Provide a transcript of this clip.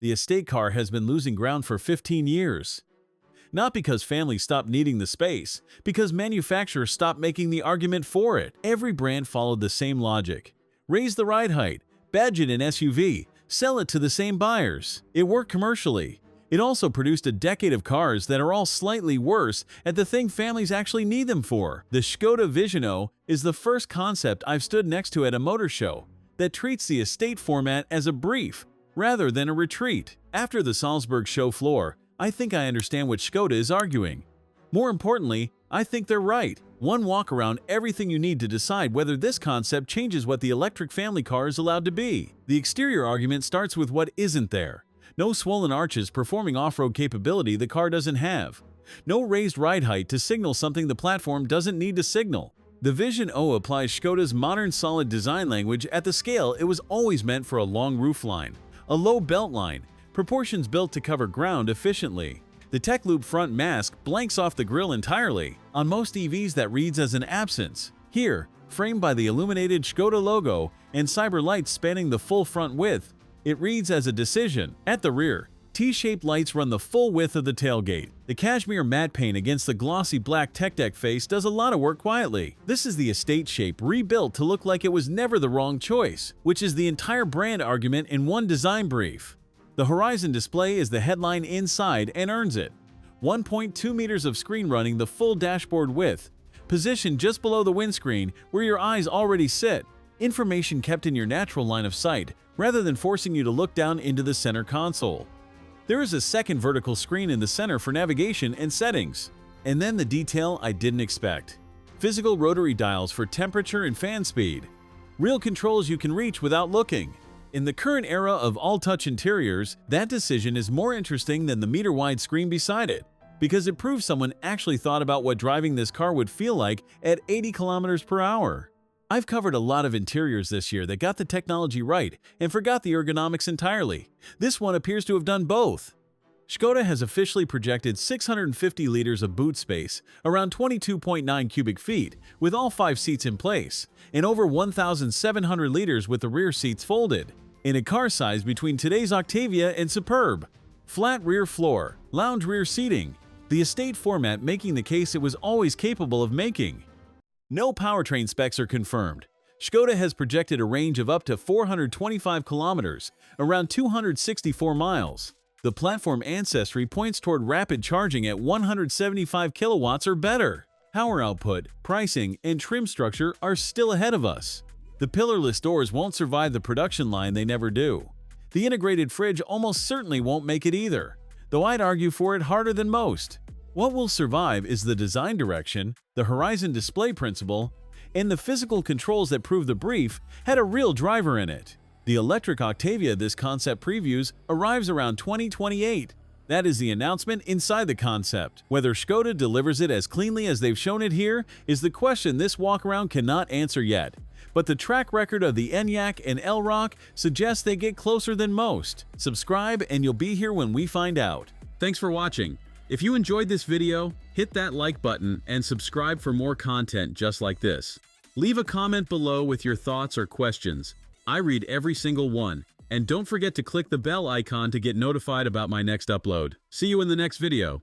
the estate car has been losing ground for 15 years. Not because families stopped needing the space, because manufacturers stopped making the argument for it. Every brand followed the same logic. Raise the ride height, badge it an SUV, sell it to the same buyers. It worked commercially. It also produced a decade of cars that are all slightly worse at the thing families actually need them for. The Škoda Vision is the first concept I've stood next to at a motor show that treats the estate format as a brief rather than a retreat. After the Salzburg show floor, I think I understand what Škoda is arguing. More importantly, I think they're right. One walk around everything you need to decide whether this concept changes what the electric family car is allowed to be. The exterior argument starts with what isn't there. No swollen arches performing off-road capability the car doesn't have. No raised ride height to signal something the platform doesn't need to signal. The Vision applies Škoda's modern solid design language at the scale it was always meant for: a long roofline, a low belt line, proportions built to cover ground efficiently. The Tech Loop front mask blanks off the grille entirely. On most EVs that reads as an absence. Here, framed by the illuminated Škoda logo and cyber lights spanning the full front width, it reads as a decision. At the rear, T-shaped lights run the full width of the tailgate. The cashmere matte paint against the glossy black tech deck face does a lot of work quietly. This is the estate shape rebuilt to look like it was never the wrong choice, which is the entire brand argument in one design brief. The horizon display is the headline inside and earns it. 1.2 meters of screen running the full dashboard width, positioned just below the windscreen where your eyes already sit. Information kept in your natural line of sight, rather than forcing you to look down into the center console. There is a second vertical screen in the center for navigation and settings. And then the detail I didn't expect. Physical rotary dials for temperature and fan speed. Real controls you can reach without looking. In the current era of all-touch interiors, that decision is more interesting than the meter-wide screen beside it, because it proves someone actually thought about what driving this car would feel like at 80 km per hour. I've covered a lot of interiors this year that got the technology right and forgot the ergonomics entirely. This one appears to have done both. Škoda has officially projected 650 liters of boot space, around 22.9 cubic feet, with all 5 seats in place, and over 1,700 liters with the rear seats folded, in a car size between today's Octavia and Superb. Flat rear floor, lounge rear seating, the estate format making the case it was always capable of making. No powertrain specs are confirmed. Škoda has projected a range of up to 425 kilometers, around 264 miles. The platform ancestry points toward rapid charging at 175 kilowatts or better. Power output, pricing, and trim structure are still ahead of us. The pillarless doors won't survive the production line, they never do. The integrated fridge almost certainly won't make it either, though I'd argue for it harder than most. What will survive is the design direction, the horizon display principle, and the physical controls that prove the brief had a real driver in it. The electric Octavia this concept previews arrives around 2028. That is the announcement inside the concept. Whether Škoda delivers it as cleanly as they've shown it here is the question this walkaround cannot answer yet. But the track record of the Enyaq and Elroq suggests they get closer than most. Subscribe and you'll be here when we find out. Thanks for watching. If you enjoyed this video, hit that like button and subscribe for more content just like this. Leave a comment below with your thoughts or questions. I read every single one. And don't forget to click the bell icon to get notified about my next upload. See you in the next video.